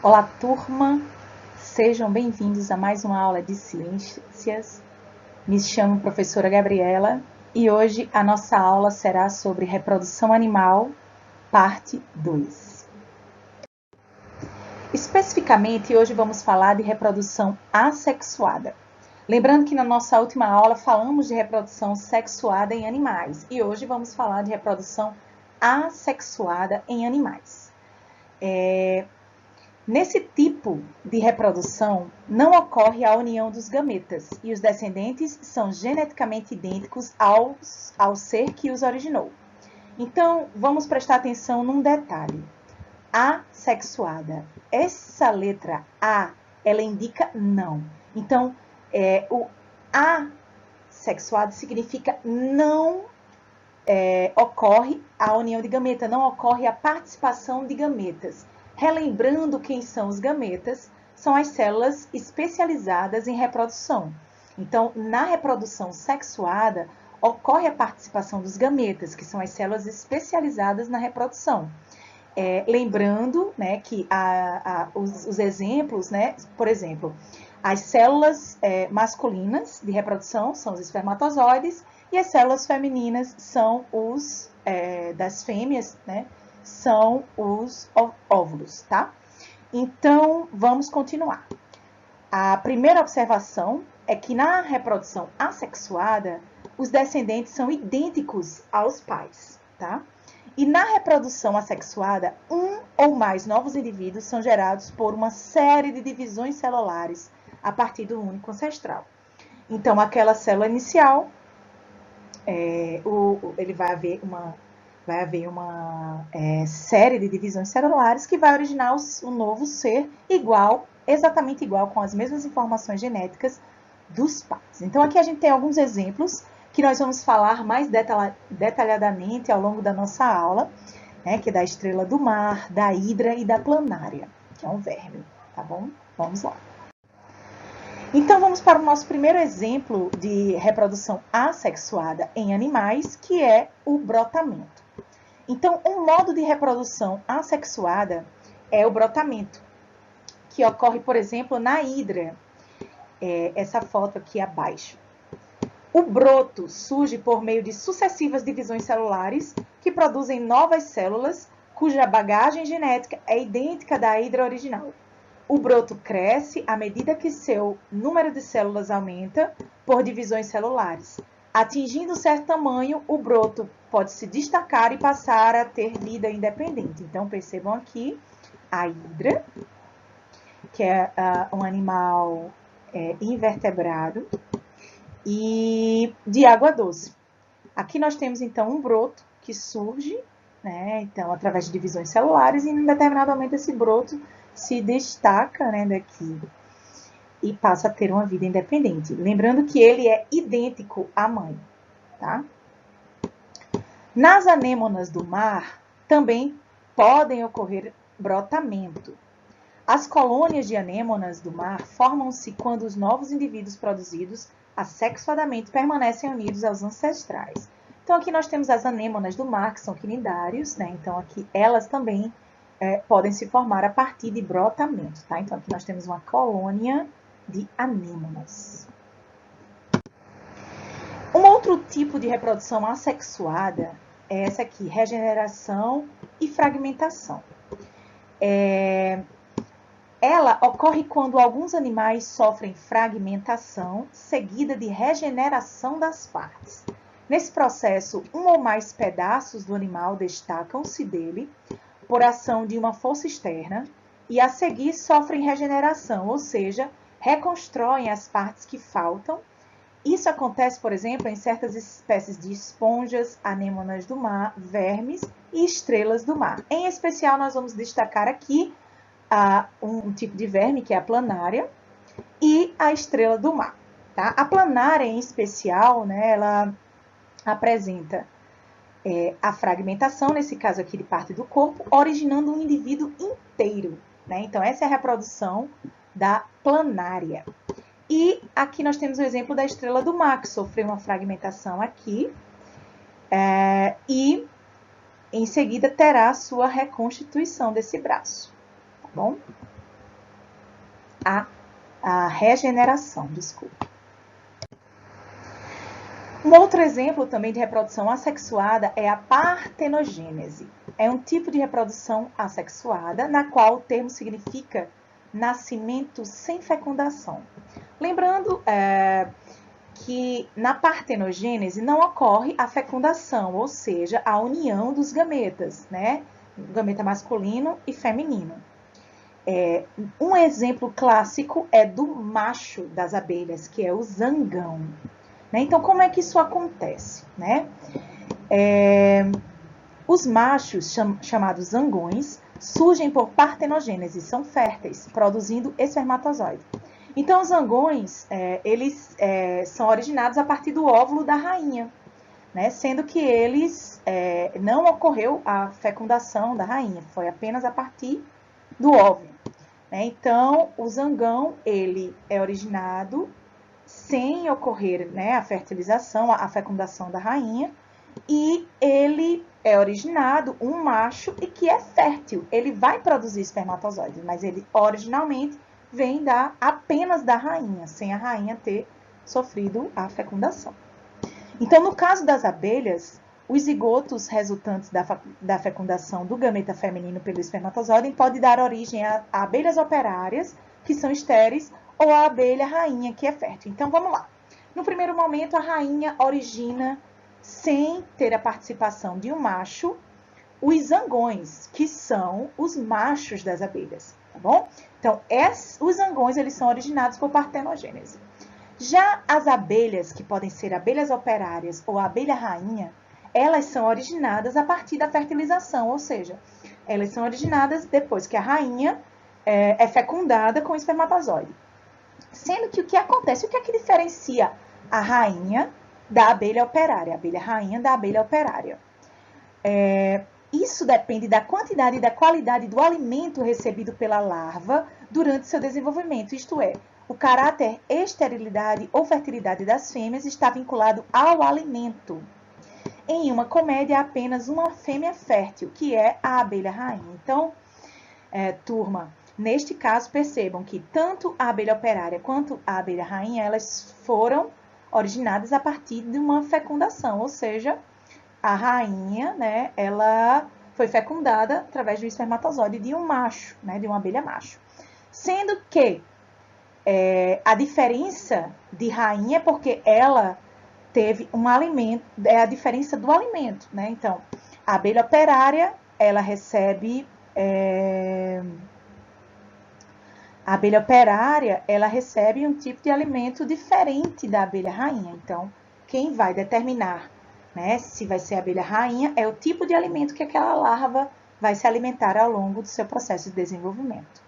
Olá, turma! Sejam bem-vindos a mais uma aula de ciências. Me chamo professora Gabriela e hoje a nossa aula será sobre reprodução animal, parte 2. Especificamente, hoje vamos falar de reprodução assexuada. Lembrando que na nossa última aula falamos de reprodução sexuada em animais e hoje vamos falar de reprodução assexuada em animais. Nesse tipo de reprodução, não ocorre a união dos gametas e os descendentes são geneticamente idênticos ao ser que os originou. Então, vamos prestar atenção num detalhe. Assexuada. Essa letra A, ela indica não. Então, o assexuado significa não ocorre a união de gameta, não ocorre a participação de gametas. Relembrando quem são os gametas, são as células especializadas em reprodução. Então, na reprodução sexuada, ocorre a participação dos gametas, que são as células especializadas na reprodução. Lembrando, né, que os exemplos, né, por exemplo, as células masculinas de reprodução são os espermatozoides e as células femininas são das fêmeas, né, são os óvulos, tá? Então, vamos continuar. A primeira observação é que na reprodução assexuada, os descendentes são idênticos aos pais, tá? E na reprodução assexuada, um ou mais novos indivíduos são gerados por uma série de divisões celulares a partir do único ancestral. Então, aquela célula inicial, ele vai haver uma série de divisões celulares que vai originar um novo ser exatamente igual, com as mesmas informações genéticas dos pais. Então, aqui a gente tem alguns exemplos que nós vamos falar mais detalhadamente ao longo da nossa aula, né, que é da estrela do mar, da hidra e da planária, que é um verme, tá bom? Vamos lá. Então, vamos para o nosso primeiro exemplo de reprodução assexuada em animais, que é o brotamento. Então, um modo de reprodução assexuada é o brotamento, que ocorre, por exemplo, na hidra. Essa foto aqui abaixo. O broto surge por meio de sucessivas divisões celulares que produzem novas células cuja bagagem genética é idêntica da hidra original. O broto cresce à medida que seu número de células aumenta por divisões celulares. Atingindo certo tamanho, o broto pode se destacar e passar a ter vida independente. Então, percebam aqui a hidra, que é um animal invertebrado e de água doce. Aqui nós temos, então, um broto que surge, né, então, através de divisões celulares, e em determinado momento esse broto se destaca, né, daqui e passa a ter uma vida independente. Lembrando que ele é idêntico à mãe, tá? Nas anêmonas do mar também podem ocorrer brotamento. As colônias de anêmonas do mar formam-se quando os novos indivíduos produzidos assexuadamente permanecem unidos aos ancestrais. Então, aqui nós temos as anêmonas do mar, que são quinidários, né? Então, aqui elas também podem se formar a partir de brotamento, tá? Então, aqui nós temos uma colônia de anêmonas. Um outro tipo de reprodução assexuada é essa aqui, regeneração e fragmentação. Ela ocorre quando alguns animais sofrem fragmentação seguida de regeneração das partes. Nesse processo, um ou mais pedaços do animal destacam-se dele por ação de uma força externa e a seguir sofrem regeneração, ou seja, reconstroem as partes que faltam. Isso acontece, por exemplo, em certas espécies de esponjas, anêmonas do mar, vermes e estrelas do mar. Em especial, nós vamos destacar aqui um tipo de verme, que é a planária, e a estrela do mar. Tá? A planária, em especial, né, ela apresenta a fragmentação, nesse caso aqui de parte do corpo, originando um indivíduo inteiro. Né? Então, essa é a reprodução da planária. E aqui nós temos o exemplo da estrela do mar, que sofreu uma fragmentação aqui, e em seguida terá a sua reconstituição desse braço. Tá bom? a regeneração, desculpa. Um outro exemplo também de reprodução assexuada é a partenogênese. É um tipo de reprodução assexuada, na qual o termo significa nascimento sem fecundação. Lembrando que na partenogênese não ocorre a fecundação, ou seja, a união dos gametas, né? Gameta masculino e feminino. Um exemplo clássico é do macho das abelhas, que é o zangão. Né? Então, como é que isso acontece? Né? Os machos, chamados zangões, surgem por partenogênese, são férteis, produzindo espermatozoide. Então, os zangões, eles são originados a partir do óvulo da rainha, né? Sendo que eles, não ocorreu a fecundação da rainha, foi apenas a partir do óvulo. Né? Então, o zangão, ele é originado sem ocorrer, né, a fertilização, a fecundação da rainha, e ele é originado um macho e que é fértil. Ele vai produzir espermatozoides, mas ele originalmente vem apenas da rainha, sem a rainha ter sofrido a fecundação. Então, no caso das abelhas, os zigotos resultantes da fecundação do gameta feminino pelo espermatozoide podem dar origem a abelhas operárias, que são estéreis, ou a abelha rainha, que é fértil. Então, vamos lá. No primeiro momento, a rainha origina, sem ter a participação de um macho, os zangões, que são os machos das abelhas, tá bom? Então, os zangões, eles são originados por partenogênese. Já as abelhas, que podem ser abelhas operárias ou a abelha rainha, elas são originadas a partir da fertilização, ou seja, elas são originadas depois que a rainha é fecundada com o espermatozoide. Sendo que o que acontece, o que é que diferencia a rainha da abelha operária, a abelha rainha da abelha operária? Isso depende da quantidade e da qualidade do alimento recebido pela larva durante seu desenvolvimento, isto é, o caráter esterilidade ou fertilidade das fêmeas está vinculado ao alimento. Em uma colméia, há apenas uma fêmea fértil, que é a abelha rainha. Então, turma, neste caso, percebam que tanto a abelha operária quanto a abelha rainha, elas foram originadas a partir de uma fecundação, ou seja, a rainha, né, ela foi fecundada através do espermatozoide de um macho, né, de uma abelha macho. Sendo que a diferença de rainha é porque ela teve um alimento, é a diferença do alimento, né? Então, a abelha operária, ela recebe um tipo de alimento diferente da abelha rainha. Então, quem vai determinar, né, se vai ser a abelha rainha é o tipo de alimento que aquela larva vai se alimentar ao longo do seu processo de desenvolvimento.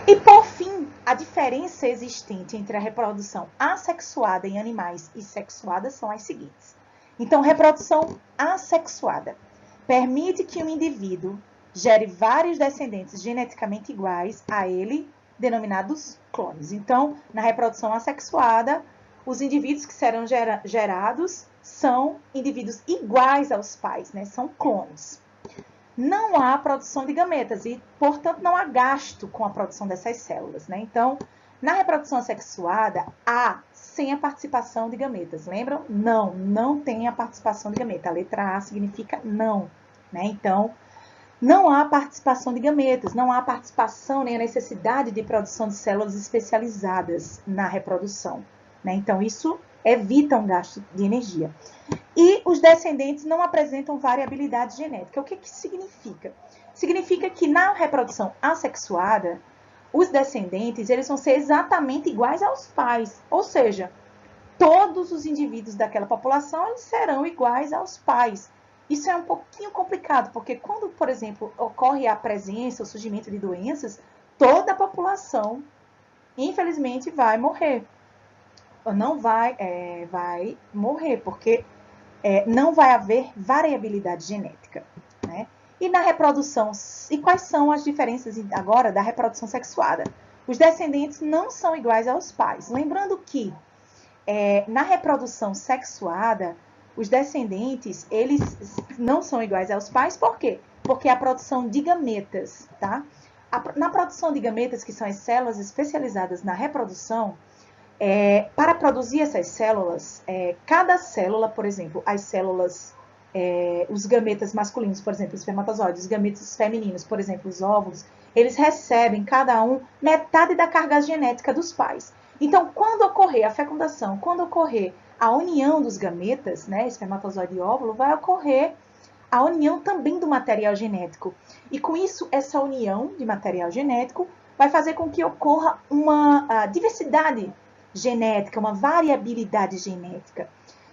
E, por fim, a diferença existente entre a reprodução assexuada em animais e sexuada são as seguintes. Então, reprodução assexuada permite que um indivíduo gere vários descendentes geneticamente iguais a ele, denominados clones. Então, na reprodução assexuada, os indivíduos que serão gerados são indivíduos iguais aos pais, né? São clones. Não há produção de gametas e, portanto, não há gasto com a produção dessas células, né? Então, na reprodução assexuada, há sem a participação de gametas. Lembram? Não tem a participação de gameta. A letra A significa não, né? Então, não há participação de gametas, não há participação nem a necessidade de produção de células especializadas na reprodução, né? Então, isso evita um gasto de energia. E os descendentes não apresentam variabilidade genética. O que isso significa? Significa que na reprodução assexuada, os descendentes eles vão ser exatamente iguais aos pais. Ou seja, todos os indivíduos daquela população eles serão iguais aos pais. Isso é um pouquinho complicado, porque quando, por exemplo, ocorre a presença, o surgimento de doenças, toda a população, infelizmente, vai morrer. Ou não vai morrer, porque não vai haver variabilidade genética, né? E na reprodução, e quais são as diferenças agora da reprodução sexuada? Os descendentes não são iguais aos pais. Lembrando que na reprodução sexuada, os descendentes, eles não são iguais aos pais, por quê? Porque a produção de gametas, tá? Na produção de gametas, que são as células especializadas na reprodução, para produzir essas células, cada célula, por exemplo, as células, os gametas masculinos, por exemplo, os espermatozoides, os gametas femininos, por exemplo, os óvulos, eles recebem, cada um, metade da carga genética dos pais. Então, quando ocorrer a fecundação, quando ocorrer a união dos gametas, né, espermatozoide e óvulo, vai ocorrer a união também do material genético. E com isso, essa união de material genético vai fazer com que ocorra uma diversidade genética, uma variabilidade genética.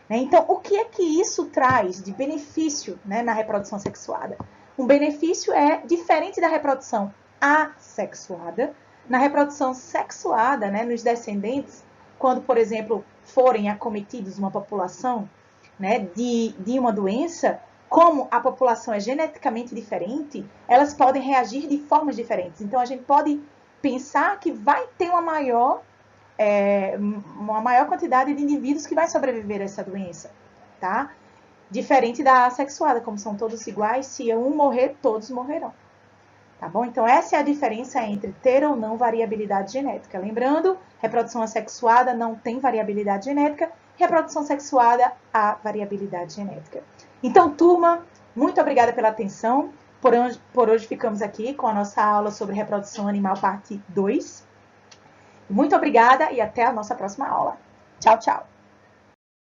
Então, o que é que isso traz de benefício, né, na reprodução sexuada? Um benefício diferente da reprodução assexuada. Na reprodução sexuada, né, nos descendentes, quando, por exemplo, forem acometidos uma população, né, de uma doença, como a população é geneticamente diferente, elas podem reagir de formas diferentes. Então, a gente pode pensar que vai ter uma maior quantidade de indivíduos que vai sobreviver a essa doença, tá? Diferente da assexuada, como são todos iguais, se um morrer, todos morrerão. Tá bom? Então, essa é a diferença entre ter ou não variabilidade genética. Lembrando, reprodução assexuada não tem variabilidade genética, reprodução sexuada há variabilidade genética. Então, turma, muito obrigada pela atenção. Por hoje ficamos aqui com a nossa aula sobre reprodução animal, parte 2. Muito obrigada e até a nossa próxima aula. Tchau, tchau!